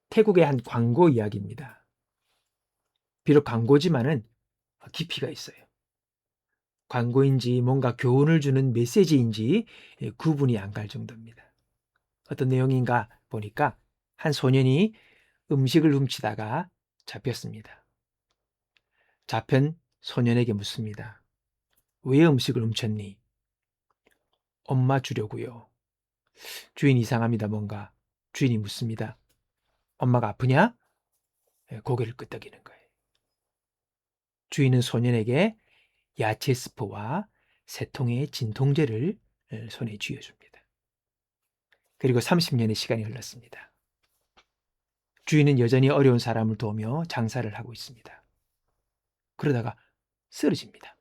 태국의 한 광고 이야기입니다. 비록 광고지만은 깊이가 있어요. 광고인지 뭔가 교훈을 주는 메시지인지 구분이 안 갈 정도입니다. 어떤 내용인가 보니까 한 소년이 음식을 훔치다가 잡혔습니다. 잡힌 소년에게 묻습니다. 왜 음식을 훔쳤니? 엄마 주려고요. 주인 이상합니다. 뭔가. 주인이 묻습니다. 엄마가 아프냐? 고개를 끄덕이는 거예요. 주인은 소년에게 야채 스프와 3통의 진통제를 손에 쥐어줍니다. 그리고 30년의 시간이 흘렀습니다. 주인은 여전히 어려운 사람을 도우며 장사를 하고 있습니다. 그러다가 쓰러집니다.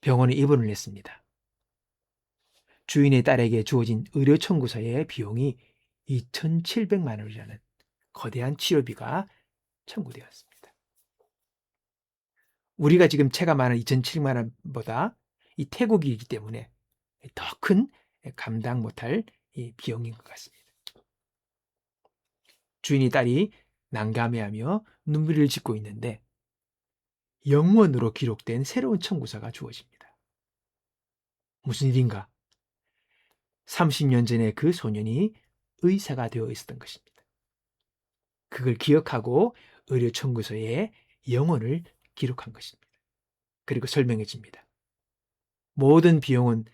병원에 입원을 했습니다. 주인의 딸에게 주어진 의료 청구서의 비용이 2,700만 원이라는 거대한 치료비가 청구되었습니다. 우리가 지금 체감하는 2,700만 원보다 이 태국이기 때문에 더 큰 감당 못할 비용인 것 같습니다. 주인이 딸이 난감해하며 눈물을 짓고 있는데 영문으로 기록된 새로운 청구서가 주어집니다. 무슨 일인가? 30년 전에 그 소년이 의사가 되어 있었던 것입니다. 그걸 기억하고 의료 청구서에 영혼을 기록한 것입니다. 그리고 설명해 줍니다. 모든 비용은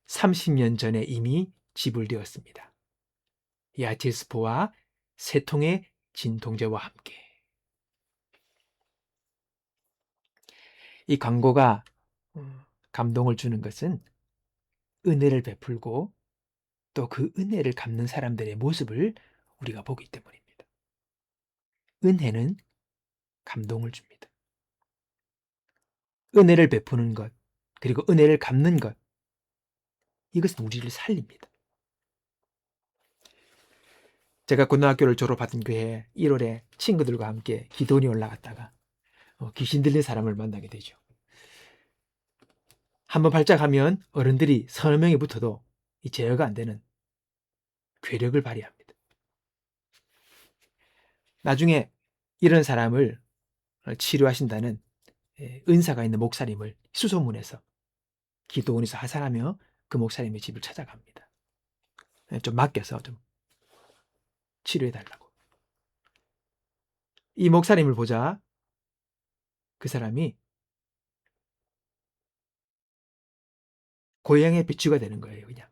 30년 전에 이미 지불되었습니다. 야채 스프와 3통의 진통제와 함께. 이 광고가 감동을 주는 것은 은혜를 베풀고 또 그 은혜를 갚는 사람들의 모습을 우리가 보기 때문입니다. 은혜는 감동을 줍니다. 은혜를 베푸는 것, 그리고 은혜를 갚는 것, 이것은 우리를 살립니다. 제가 고등학교를 졸업하던 교회에 1월에 친구들과 함께 기도원에 올라갔다가 귀신 들린 사람을 만나게 되죠. 한번 발작하면 어른들이 서너 명이 붙어도 제어가 안 되는 괴력을 발휘합니다. 나중에 이런 사람을 치료하신다는 은사가 있는 목사님을 수소문해서 기도원에서 하산하며 그 목사님의 집을 찾아갑니다. 좀 맡겨서 좀 치료해달라고. 이 목사님을 보자 그 사람이 고향의 비추가 되는 거예요. 그냥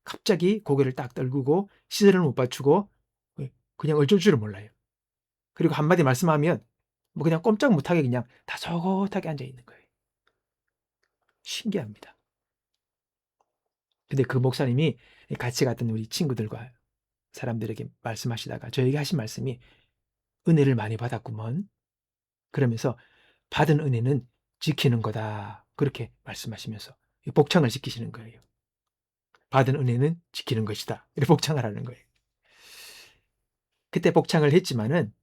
갑자기 고개를 딱 떨구고 시선을 못 맞추고 그냥 어쩔 줄을 몰라요. 그리고 한마디 말씀하면 뭐 그냥 꼼짝 못하게 그냥 다소곳하게 앉아 있는 거예요. 신기합니다. 근데 그 목사님이 같이 갔던 우리 친구들과 사람들에게 말씀하시다가 저에게 하신 말씀이 은혜를 많이 받았구먼. 그러면서 받은 은혜는 지키는 거다. 그렇게 말씀하시면서 복창을 시키시는 거예요. 받은 은혜는 지키는 것이다. 이렇게 복창을 하는 거예요. 그때 복창을 했지만은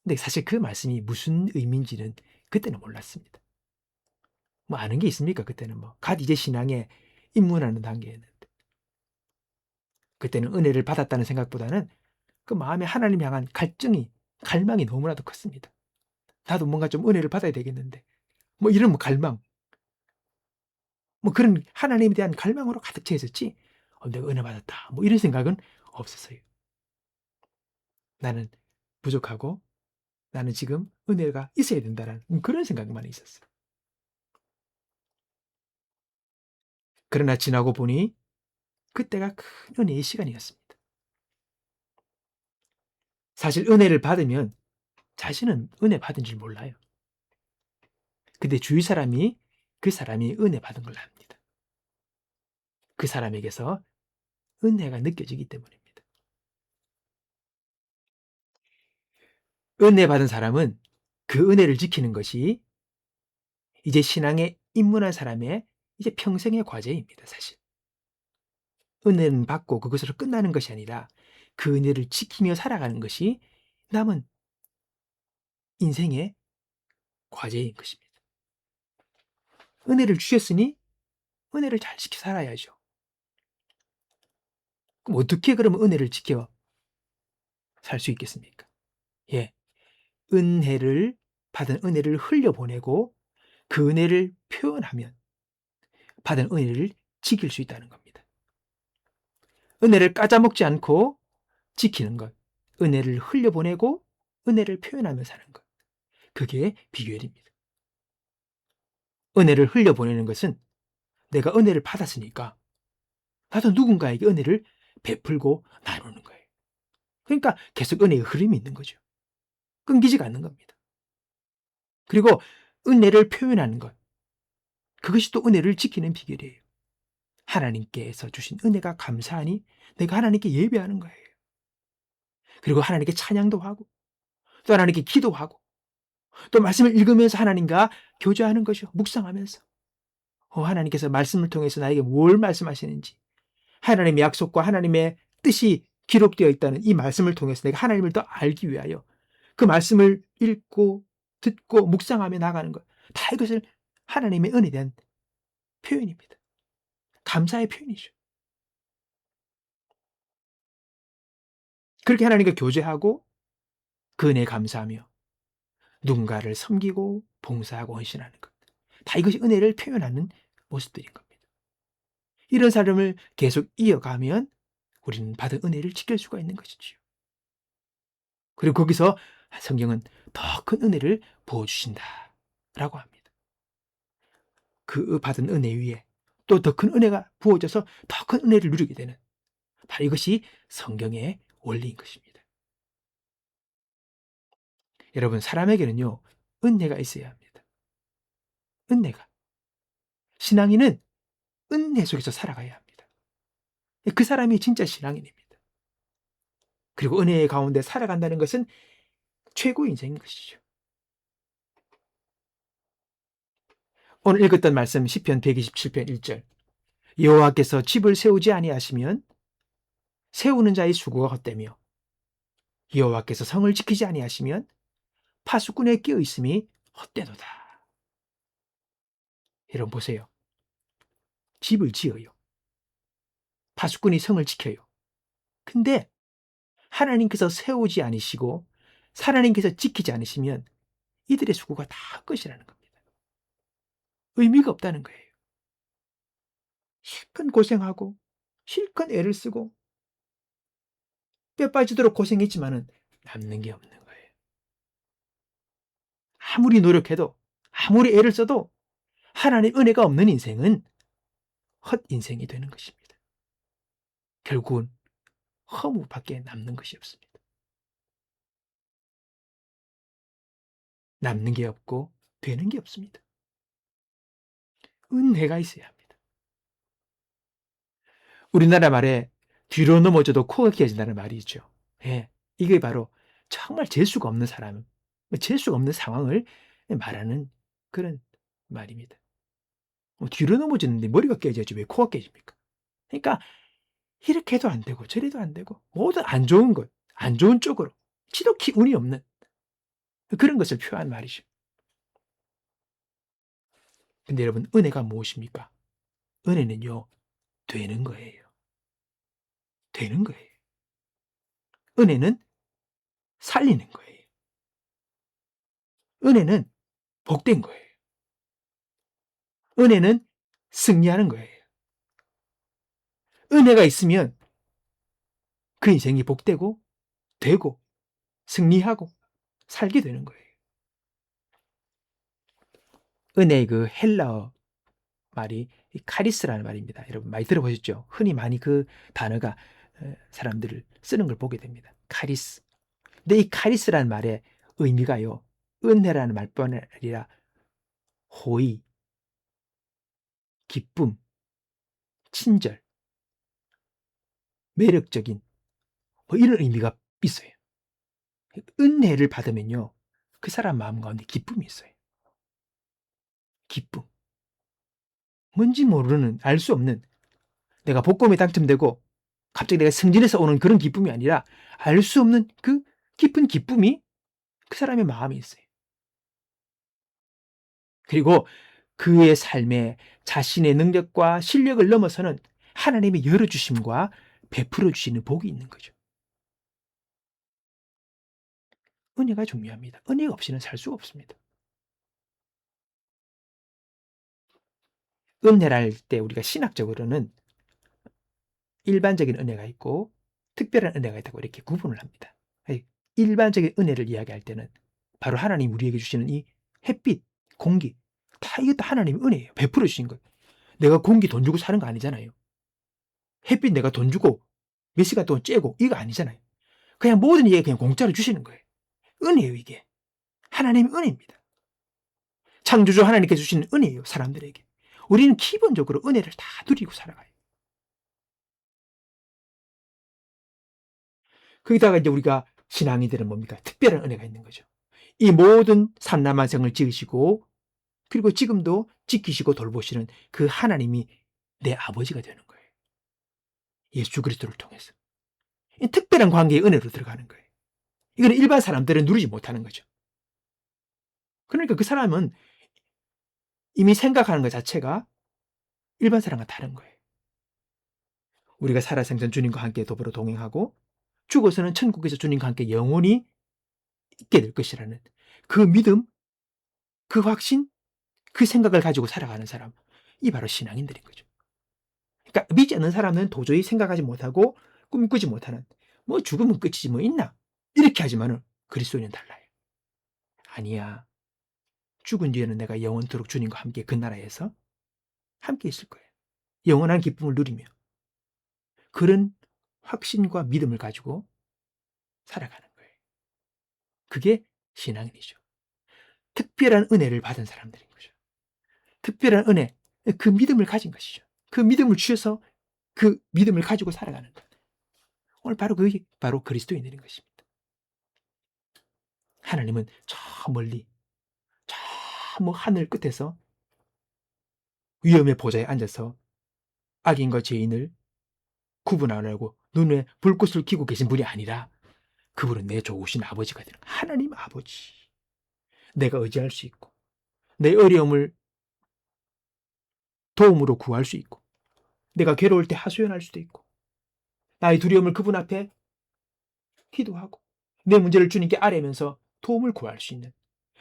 근데 사실 그 말씀이 무슨 의미인지는 그때는 몰랐습니다. 뭐 아는 게 있습니까? 그때는 뭐 갓 이제 신앙에 입문하는 단계였는데 그때는 은혜를 받았다는 생각보다는 그 마음에 하나님 향한 갈망이 너무나도 컸습니다. 나도 뭔가 좀 은혜를 받아야 되겠는데 뭐 이런 갈망 뭐 그런 하나님에 대한 갈망으로 가득 차 있었지 내가 은혜 받았다 뭐 이런 생각은 없었어요. 나는 부족하고 나는 지금 은혜가 있어야 된다는 그런 생각만 있었어요. 그러나 지나고 보니 그때가 큰 은혜의 시간이었습니다. 사실 은혜를 받으면 자신은 은혜 받은 줄 몰라요. 근데 주위 사람이 그 사람이 은혜 받은 걸 압니다. 그 사람에게서 은혜가 느껴지기 때문입니다. 은혜 받은 사람은 그 은혜를 지키는 것이 이제 신앙에 입문한 사람의 이제 평생의 과제입니다, 사실. 은혜는 받고 그것으로 끝나는 것이 아니라 그 은혜를 지키며 살아가는 것이 남은 인생의 과제인 것입니다. 은혜를 주셨으니 은혜를 잘 지켜 살아야죠. 그럼 어떻게 그러면 은혜를 지켜 살 수 있겠습니까? 예. 은혜를 받은 은혜를 흘려보내고 그 은혜를 표현하면 받은 은혜를 지킬 수 있다는 겁니다. 은혜를 까자먹지 않고 지키는 것, 은혜를 흘려보내고 은혜를 표현하며 사는 것, 그게 비결입니다. 은혜를 흘려보내는 것은 내가 은혜를 받았으니까 나도 누군가에게 은혜를 베풀고 나누는 거예요. 그러니까 계속 은혜의 흐름이 있는 거죠. 끊기지가 않는 겁니다. 그리고 은혜를 표현하는 것, 그것이 또 은혜를 지키는 비결이에요. 하나님께서 주신 은혜가 감사하니 내가 하나님께 예배하는 거예요. 그리고 하나님께 찬양도 하고 또 하나님께 기도하고 또 말씀을 읽으면서 하나님과 교제하는 거죠. 묵상하면서. 하나님께서 말씀을 통해서 나에게 뭘 말씀하시는지, 하나님의 약속과 하나님의 뜻이 기록되어 있다는 이 말씀을 통해서 내가 하나님을 더 알기 위하여 그 말씀을 읽고 듣고 묵상하며 나가는 것, 다 이것을 하나님의 은혜에 대한 표현입니다. 감사의 표현이죠. 그렇게 하나님과 교제하고 그 은혜에 감사하며 누군가를 섬기고 봉사하고 헌신하는 것, 다 이것이 은혜를 표현하는 모습들인 겁니다. 이런 삶을 계속 이어가면 우리는 받은 은혜를 지킬 수가 있는 것이지요. 그리고 거기서 성경은 더 큰 은혜를 부어주신다라고 합니다. 그 받은 은혜 위에 또 더 큰 은혜가 부어져서 더 큰 은혜를 누리게 되는, 바로 이것이 성경의 원리인 것입니다. 여러분, 사람에게는요, 은혜가 있어야 합니다. 은혜가. 신앙인은 은혜 속에서 살아가야 합니다. 그 사람이 진짜 신앙인입니다. 그리고 은혜 가운데 살아간다는 것은 최고의 인생인 것이죠. 오늘 읽었던 말씀 시편 127편 1절. 여호와께서 집을 세우지 아니하시면 세우는 자의 수고가 헛되며 여호와께서 성을 지키지 아니하시면 파수꾼에 끼어 있음이 헛되도다. 여러분 보세요. 집을 지어요. 파수꾼이 성을 지켜요. 근데 하나님께서 세우지 않으시고 하나님께서 지키지 않으시면 이들의 수고가 다 끝이라는 겁니다. 의미가 없다는 거예요. 실컷 고생하고 실컷 애를 쓰고 뼈 빠지도록 고생했지만은 남는 게 없는 거예요. 아무리 노력해도 아무리 애를 써도 하나님 은혜가 없는 인생은 헛 인생이 되는 것입니다. 결국은 허무밖에 남는 것이 없습니다. 남는 게 없고 되는 게 없습니다. 은혜가 있어야 합니다. 우리나라 말에 뒤로 넘어져도 코가 끼어진다는 말이 있죠. 예, 이게 바로 정말 재수가 없는 사람, 재수가 없는 상황을 말하는 그런 말입니다. 뒤로 넘어지는데 머리가 깨져야지 왜 코가 깨집니까? 그러니까 이렇게 해도 안 되고 저래도 안 되고 모든 안 좋은 것, 안 좋은 쪽으로 지독히 운이 없는 그런 것을 표한 말이죠. 근데 여러분, 은혜가 무엇입니까? 은혜는요, 되는 거예요. 되는 거예요. 은혜는 살리는 거예요. 은혜는 복된 거예요. 은혜는 승리하는 거예요. 은혜가 있으면 그 인생이 복되고 되고 승리하고 살게 되는 거예요. 은혜의 그 헬라어 말이 카리스라는 말입니다. 여러분 많이 들어보셨죠? 흔히 많이 그 단어가 사람들을 쓰는 걸 보게 됩니다. 카리스. 근데 이 카리스라는 말의 의미가요, 은혜라는 말뿐 아니라 호의, 기쁨, 친절, 매력적인 이런 의미가 있어요. 은혜를 받으면요, 그 사람 마음 가운데 기쁨이 있어요. 기쁨. 뭔지 모르는, 알 수 없는, 내가 복권에 당첨되고 갑자기 내가 승진해서 오는 그런 기쁨이 아니라 알 수 없는 그 깊은 기쁨이 그 사람의 마음에 있어요. 그리고 그의 삶에 자신의 능력과 실력을 넘어서는 하나님의 열어주심과 베풀어 주시는 복이 있는 거죠. 은혜가 중요합니다. 은혜가 없이는 살 수가 없습니다. 은혜랄 때 우리가 신학적으로는 일반적인 은혜가 있고 특별한 은혜가 있다고 이렇게 구분을 합니다. 일반적인 은혜를 이야기할 때는 바로 하나님 우리에게 주시는 이 햇빛, 공기, 다 이것도 하나님의 은혜예요. 베풀어 주신 거예요. 내가 공기 돈 주고 사는 거 아니잖아요. 햇빛 내가 돈 주고 몇 시간 동안 쬐고 이거 아니잖아요. 그냥 모든 게 그냥 공짜로 주시는 거예요. 은혜예요, 이게. 하나님의 은혜입니다. 창조주 하나님께 주시는 은혜예요, 사람들에게. 우리는 기본적으로 은혜를 다 누리고 살아가요. 거기다가 이제 우리가 신앙인들은 뭡니까? 특별한 은혜가 있는 거죠. 이 모든 산남한성을 지으시고 그리고 지금도 지키시고 돌보시는 그 하나님이 내 아버지가 되는 거예요. 예수 그리스도를 통해서. 이 특별한 관계의 은혜로 들어가는 거예요. 이거는 일반 사람들은 누리지 못하는 거죠. 그러니까 그 사람은 이미 생각하는 것 자체가 일반 사람과 다른 거예요. 우리가 살아생전 주님과 함께 더불어 동행하고 죽어서는 천국에서 주님과 함께 영원히 있게 될 것이라는 그 믿음, 그 확신, 그 생각을 가지고 살아가는 사람, 이 바로 신앙인들인 거죠. 그러니까 믿지 않는 사람은 도저히 생각하지 못하고 꿈꾸지 못하는, 뭐 죽으면 끝이지 뭐 있나, 이렇게 하지만은 그리스도인은 달라요. 아니야. 죽은 뒤에는 내가 영원토록 주님과 함께 그 나라에서 함께 있을 거예요. 영원한 기쁨을 누리며 그런 확신과 믿음을 가지고 살아가는 거예요. 그게 신앙인이죠. 특별한 은혜를 받은 사람들인 거죠. 특별한 은혜, 그 믿음을 가진 것이죠. 그 믿음을 주셔서 그 믿음을 가지고 살아가는 것. 오늘 바로 그게 바로 그리스도인들인 것입니다. 하나님은 저 멀리, 저 뭐 하늘 끝에서 위엄의 보좌에 앉아서 악인과 죄인을 구분하려고 눈에 불꽃을 켜고 계신 분이 아니라 그분은 내 좋으신 아버지가 되는 하나님 아버지. 내가 의지할 수 있고 내 어려움을 도움으로 구할 수 있고 내가 괴로울 때 하소연할 수도 있고 나의 두려움을 그분 앞에 기도하고 내 문제를 주님께 아뢰면서 도움을 구할 수 있는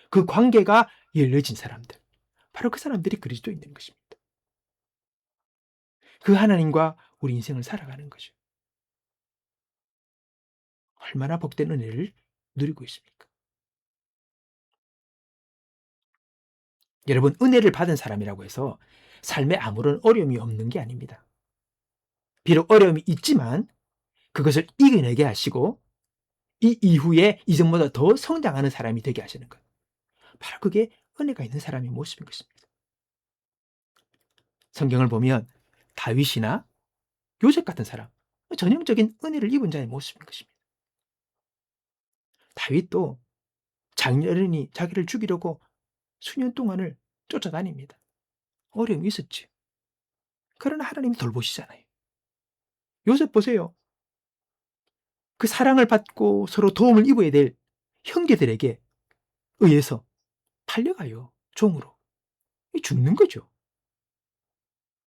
그 관계가 열려진 사람들, 바로 그 사람들이 그리스도인인 것입니다. 그 하나님과 우리 인생을 살아가는 거죠. 얼마나 복된 은혜를 누리고 있습니까? 여러분, 은혜를 받은 사람이라고 해서 삶에 아무런 어려움이 없는 게 아닙니다. 비록 어려움이 있지만 그것을 이겨내게 하시고 이 이후에 이전보다 더 성장하는 사람이 되게 하시는 것. 바로 그게 은혜가 있는 사람의 모습인 것입니다. 성경을 보면 다윗이나 요셉 같은 사람, 전형적인 은혜를 입은 자의 모습인 것입니다. 다윗도 장렬히 자기를 죽이려고 수년 동안을 쫓아다닙니다. 어려움이 있었지. 그러나 하나님이 돌보시잖아요. 요셉 보세요. 그 사랑을 받고 서로 도움을 입어야 될 형제들에게 의해서 팔려가요. 종으로. 죽는 거죠.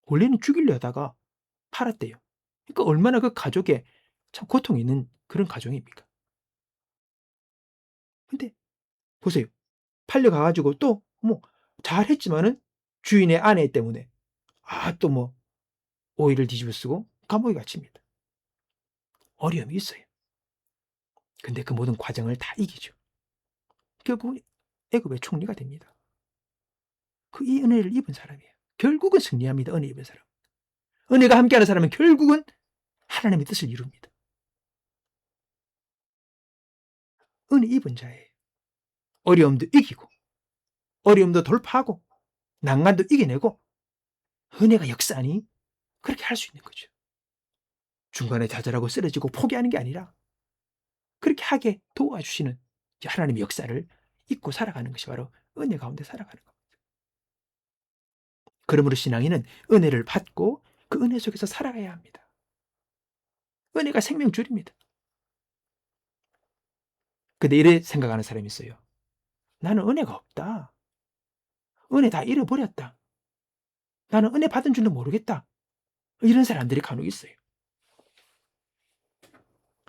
원래는 죽이려다가 팔았대요. 그러니까 얼마나 그 가족에 참 고통이 있는 그런 가정입니까? 근데 보세요. 팔려가 가지고 또 뭐 잘했지만은 주인의 아내 때문에 또 뭐 오이를 뒤집어 쓰고 감옥에 갇힙니다. 어려움이 있어요. 근데 그 모든 과정을 다 이기죠. 결국은 애굽의 총리가 됩니다. 그 이 은혜를 입은 사람이에요. 결국은 승리합니다. 은혜 입은 사람. 은혜가 함께하는 사람은 결국은 하나님의 뜻을 이룹니다. 은혜 입은 자예요. 어려움도 이기고 어려움도 돌파하고 난간도 이겨내고 은혜가 역사하니 그렇게 할 수 있는 거죠. 중간에 좌절하고 쓰러지고 포기하는 게 아니라 그렇게 하게 도와주시는 하나님의 역사를 잊고 살아가는 것이 바로 은혜 가운데 살아가는 겁니다. 그러므로 신앙인은 은혜를 받고 그 은혜 속에서 살아가야 합니다. 은혜가 생명줄입니다. 근데 이래 생각하는 사람이 있어요. 나는 은혜가 없다. 은혜 다 잃어버렸다. 나는 은혜 받은 줄도 모르겠다. 이런 사람들이 간혹 있어요.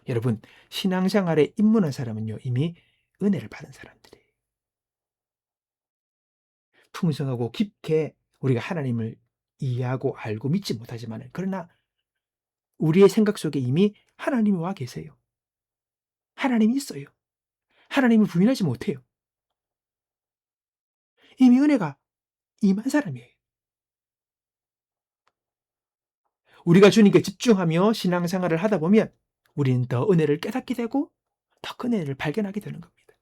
여러분, 신앙생활에 입문한 사람은요, 이미 은혜를 받은 사람들이에요. 풍성하고 깊게 우리가 하나님을 이해하고 알고 믿지 못하지만 그러나 우리의 생각 속에 이미 하나님이 와 계세요. 하나님이 있어요. 하나님을 부인하지 못해요. 이미 은혜가 임한 사람이에요. 우리가 주님께 집중하며 신앙생활을 하다 보면 우리는 더 은혜를 깨닫게 되고 더 큰 은혜를 발견하게 되는 겁니다.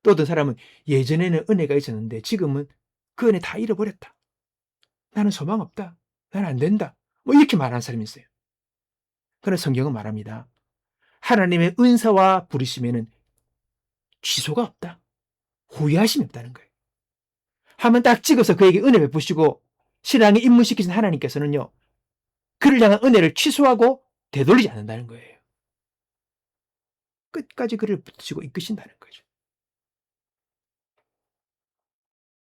또 어떤 사람은 예전에는 은혜가 있었는데 지금은 그 은혜 다 잃어버렸다. 나는 소망 없다. 나는 안 된다. 뭐 이렇게 말하는 사람이 있어요. 그러나 성경은 말합니다. 하나님의 은사와 부르심에는 취소가 없다. 후회하심이 없다는 거예요. 한번 딱 찍어서 그에게 은혜 베푸시고 신앙에 입문시키신 하나님께서는요. 그를 향한 은혜를 취소하고 되돌리지 않는다는 거예요. 끝까지 그를 붙이고 이끄신다는 거죠.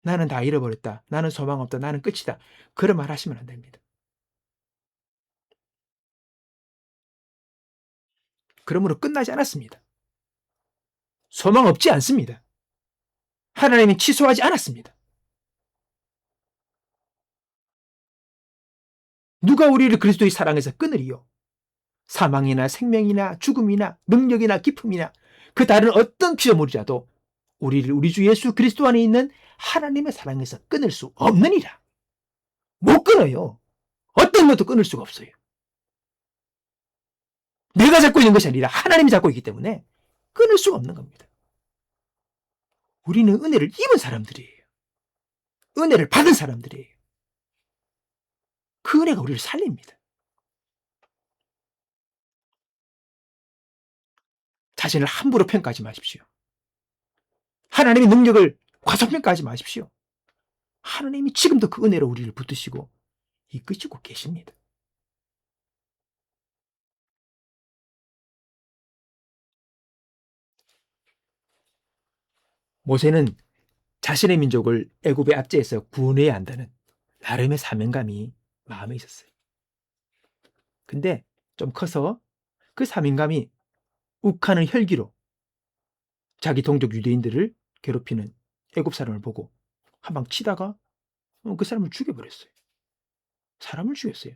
나는 다 잃어버렸다. 나는 소망 없다. 나는 끝이다. 그런 말 하시면 안 됩니다. 그러므로 끝나지 않았습니다. 소망 없지 않습니다. 하나님이 취소하지 않았습니다. 누가 우리를 그리스도의 사랑에서 끊으리요? 사망이나 생명이나 죽음이나 능력이나 기품이나 그 다른 어떤 피조물이라도 우리를 우리 주 예수 그리스도 안에 있는 하나님의 사랑에서 끊을 수 없느니라. 못 끊어요. 어떤 것도 끊을 수가 없어요. 내가 잡고 있는 것이 아니라 하나님이 잡고 있기 때문에 끊을 수가 없는 겁니다. 우리는 은혜를 입은 사람들이에요. 은혜를 받은 사람들이에요. 그 은혜가 우리를 살립니다. 자신을 함부로 평가하지 마십시오. 하나님의 능력을 과소평가하지 마십시오. 하나님이 지금도 그 은혜로 우리를 붙드시고 이끄시고 계십니다. 모세는 자신의 민족을 애굽의 압제에서 구원해야 한다는 나름의 사명감이 마음에 있었어요. 근데 좀 커서 그 사명감이 욱하는 혈기로 자기 동족 유대인들을 괴롭히는 애굽 사람을 보고 한 방 치다가 그 사람을 죽여버렸어요. 사람을 죽였어요.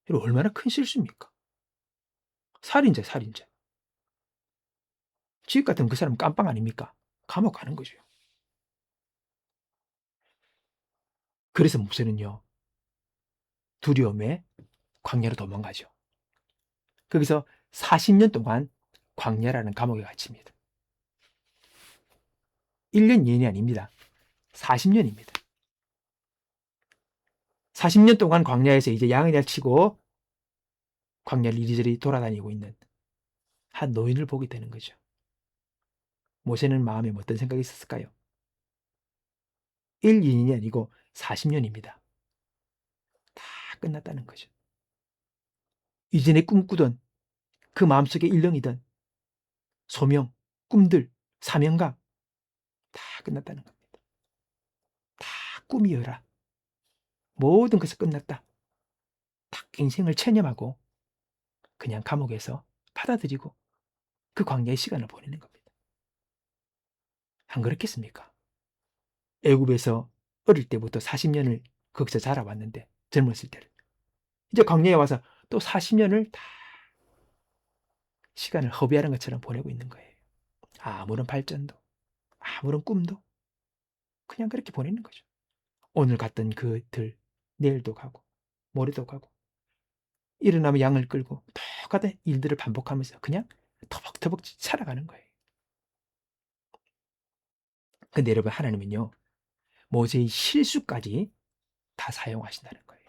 이거 얼마나 큰 실수입니까? 살인자. 지금 같으면 그 사람 깜빵 아닙니까? 감옥 가는 거죠. 그래서 모세는요. 두려움에 광야로 도망가죠. 거기서 40년 동안 광야라는 감옥에 갇힙니다. 1년, 2년이 아닙니다. 40년입니다. 40년 동안 광야에서 이제 양을 치고 광야를 이리저리 돌아다니고 있는 한 노인을 보게 되는 거죠. 모세는 마음에 어떤 생각이 있었을까요? 1, 2년이 아니고 40년입니다. 다 끝났다는 거죠. 이전에 꿈꾸던 그 마음속에 일렁이던 소명, 꿈들, 사명감 다 끝났다는 겁니다. 다 꿈이어라. 모든 것이 끝났다. 딱 인생을 체념하고 그냥 감옥에서 받아들이고 그 광야의 시간을 보내는 겁니다. 안 그렇겠습니까? 애굽에서 어릴 때부터 40년을 거기서 자라왔는데 젊었을 때를 이제 광야에 와서 또 40년을 다 시간을 허비하는 것처럼 보내고 있는 거예요. 아무런 발전도 아무런 꿈도 그냥 그렇게 보내는 거죠. 오늘 갔던 그 들 내일도 가고 모레도 가고 일어나면 양을 끌고 똑같은 일들을 반복하면서 그냥 터벅터벅 살아가는 거예요. 근데 여러분 하나님은요. 모세의 실수까지 다 사용하신다는 거예요.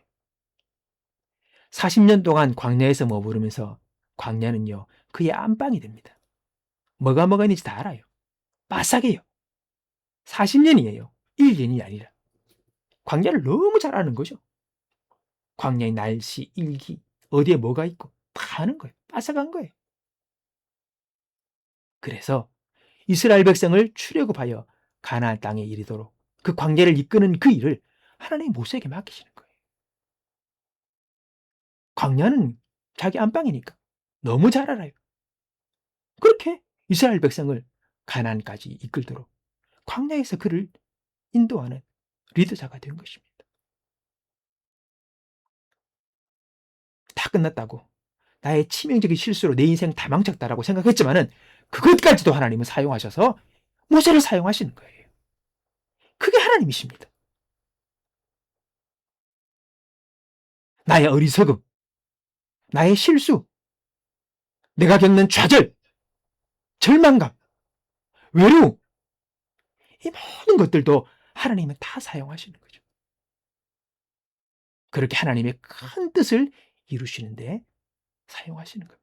40년 동안 광야에서 머무르면서 광야는요. 그의 안방이 됩니다. 뭐가 있는지 다 알아요. 빠삭해요. 40년이에요. 1년이 아니라. 광야를 너무 잘 아는 거죠. 광야의 날씨, 일기, 어디에 뭐가 있고 다 아는 거예요. 빠삭한 거예요. 그래서 이스라엘 백성을 출애굽하여 가나안 땅에 이르도록 그 광야를 이끄는 그 일을 하나님이 모세에게 맡기시는 거예요. 광야는 자기 안방이니까 너무 잘 알아요. 그렇게 이스라엘 백성을 가나안까지 이끌도록 광야에서 그를 인도하는 리더자가 된 것입니다. 다 끝났다고, 나의 치명적인 실수로 내 인생 다 망쳤다라고 생각했지만은 그것까지도 하나님은 사용하셔서 모세를 사용하시는 거예요. 그게 하나님이십니다. 나의 어리석음, 나의 실수, 내가 겪는 좌절, 절망감, 외로움, 이 모든 것들도 하나님은 다 사용하시는 거죠. 그렇게 하나님의 큰 뜻을 이루시는데 사용하시는 겁니다.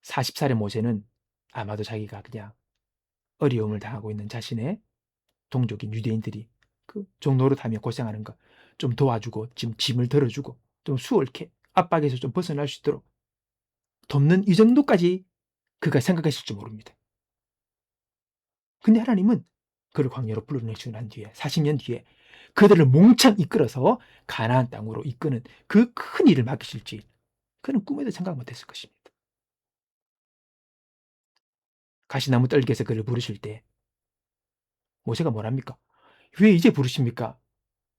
40살의 모세는 아마도 자기가 그냥 어려움을 당하고 있는 자신의 동족인 유대인들이 그 종노릇하며 고생하는 거 좀 도와주고 지금 짐을 덜어주고 좀 수월케 압박에서 좀 벗어날 수 있도록 돕는 이 정도까지 그가 생각했을지 모릅니다. 근데 하나님은 그를 광야로 불러내시고 난 뒤에 40년 뒤에 그들을 몽창 이끌어서 가나안 땅으로 이끄는 그 큰 일을 맡기실지 그는 꿈에도 생각 못했을 것입니다. 가시나무 떨기에서 그를 부르실 때 모세가 뭐랍니까? 왜 이제 부르십니까?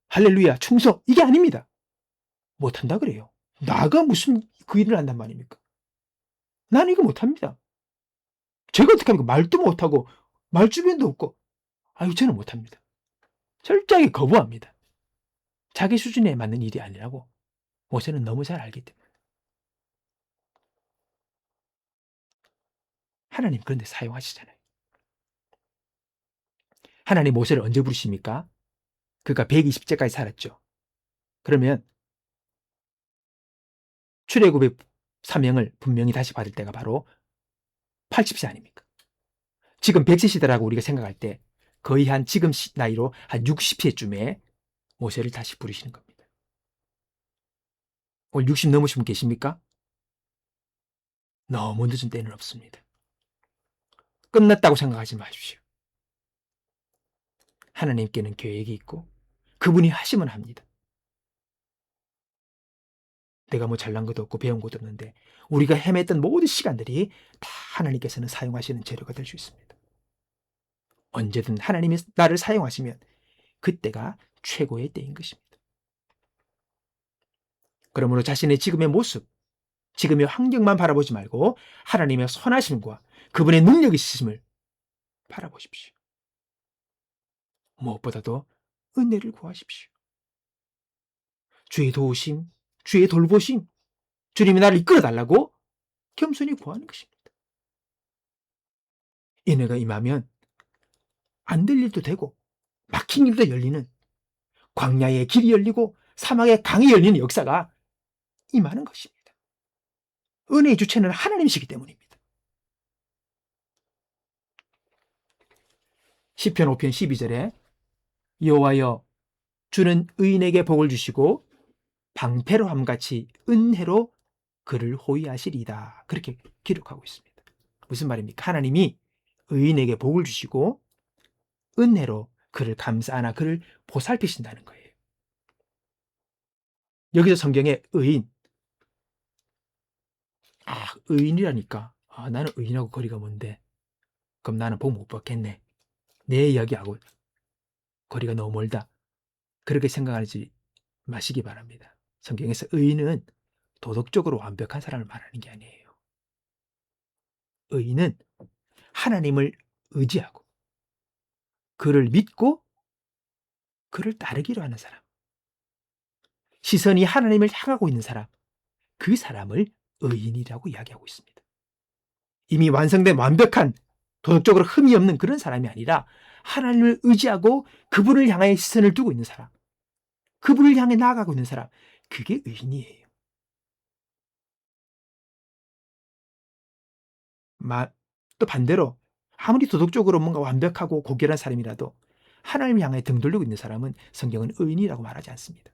할렐루야 충성 이게 아닙니다. 못한다 그래요. 나가 무슨 그 일을 한단 말입니까? 나는 이거 못합니다. 제가 어떻게 합니까? 말도 못하고 말주변도 없고 아유 저는 못합니다. 철저하게 거부합니다. 자기 수준에 맞는 일이 아니라고 모세는 너무 잘 알기 때문에. 하나님 그런데 사용하시잖아요. 하나님 모세를 언제 부르십니까? 그가 120세까지 살았죠. 그러면 출애굽의 사명을 분명히 다시 받을 때가 바로 80세 아닙니까? 지금 100세 시대라고 우리가 생각할 때 거의 한 지금 나이로 한 60세쯤에 모세를 다시 부르시는 겁니다. 오늘 60 넘으신 분 계십니까? 너무 늦은 때는 없습니다. 끝났다고 생각하지 마십시오. 하나님께는 계획이 있고 그분이 하시면 합니다. 내가 뭐 잘난 것도 없고 배운 것도 없는데 우리가 헤맸던 모든 시간들이 다 하나님께서는 사용하시는 재료가 될 수 있습니다. 언제든 하나님이 나를 사용하시면 그때가 최고의 때인 것입니다. 그러므로 자신의 지금의 모습, 지금의 환경만 바라보지 말고 하나님의 선하심과 그분의 능력이 있으심을 바라보십시오. 무엇보다도 은혜를 구하십시오. 주의 도우심, 주의 돌보심, 주님이 나를 이끌어달라고 겸손히 구하는 것입니다. 은혜가 임하면 안 될 일도 되고 막힌 일도 열리는 광야의 길이 열리고 사막의 강이 열리는 역사가 임하는 것입니다. 은혜의 주체는 하나님이시기 때문입니다. 시편 5편 12절에 여호와여 주는 의인에게 복을 주시고 방패로함같이 은혜로 그를 호위하시리이다. 그렇게 기록하고 있습니다. 무슨 말입니까? 하나님이 의인에게 복을 주시고 은혜로 그를 감싸나 그를 보살피신다는 거예요. 여기서 성경에 의인, 의인이라니까 나는 의인하고 거리가 먼데 그럼 나는 복 못 받겠네. 내 이야기하고 거리가 너무 멀다. 그렇게 생각하지 마시기 바랍니다. 성경에서 의인은 도덕적으로 완벽한 사람을 말하는 게 아니에요. 의인은 하나님을 의지하고 그를 믿고 그를 따르기로 하는 사람. 시선이 하나님을 향하고 있는 사람. 그 사람을 의인이라고 이야기하고 있습니다. 이미 완성된 완벽한 도덕적으로 흠이 없는 그런 사람이 아니라 하나님을 의지하고 그분을 향해 시선을 두고 있는 사람. 그분을 향해 나아가고 있는 사람. 그게 의인이에요. 또 반대로 아무리 도덕적으로 뭔가 완벽하고 고결한 사람이라도 하나님을 향해 등 돌리고 있는 사람은 성경은 의인이라고 말하지 않습니다.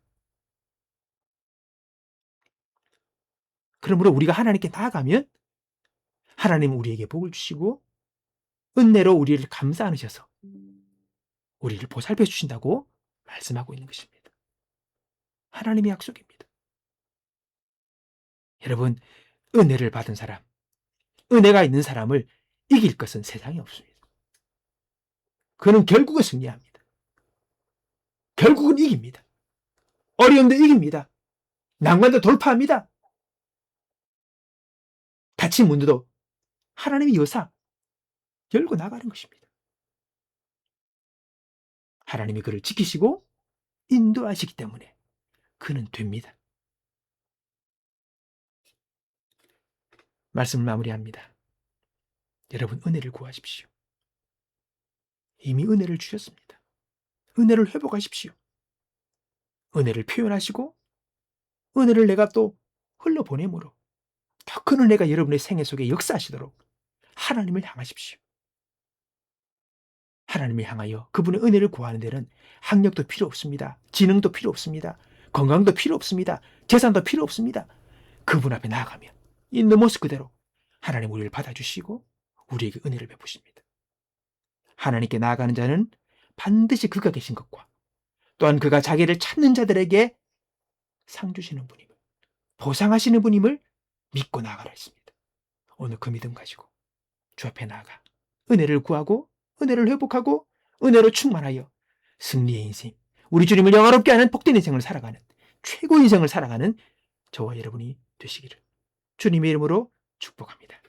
그러므로 우리가 하나님께 나아가면 하나님은 우리에게 복을 주시고 은혜로 우리를 감싸 안으셔서 우리를 보살펴 주신다고 말씀하고 있는 것입니다. 하나님의 약속입니다. 여러분, 은혜를 받은 사람, 은혜가 있는 사람을 이길 것은 세상에 없습니다. 그는 결국은 승리합니다. 결국은 이깁니다. 어려운데 이깁니다. 난관도 돌파합니다. 닫힌 문도 하나님이 여사 열고 나가는 것입니다. 하나님이 그를 지키시고 인도하시기 때문에 그는 됩니다. 말씀을 마무리합니다. 여러분, 은혜를 구하십시오. 이미 은혜를 주셨습니다. 은혜를 회복하십시오. 은혜를 표현하시고 은혜를 내가 또 흘러보내므로 더 큰 은혜가 여러분의 생애 속에 역사하시도록 하나님을 향하십시오. 하나님을 향하여 그분의 은혜를 구하는 데는 학력도 필요 없습니다. 지능도 필요 없습니다. 건강도 필요 없습니다. 재산도 필요 없습니다. 그분 앞에 나아가면 있는 모습 그대로 하나님 우리를 받아주시고 우리에게 은혜를 베푸십니다. 하나님께 나아가는 자는 반드시 그가 계신 것과 또한 그가 자기를 찾는 자들에게 상 주시는 분임을, 보상하시는 분임을 믿고 나아가라 했습니다. 오늘 그 믿음 가지고 주 앞에 나아가 은혜를 구하고 은혜를 회복하고 은혜로 충만하여 승리의 인생, 우리 주님을 영화롭게 하는 복된 인생을 살아가는, 최고 인생을 살아가는 저와 여러분이 되시기를 주님의 이름으로 축복합니다.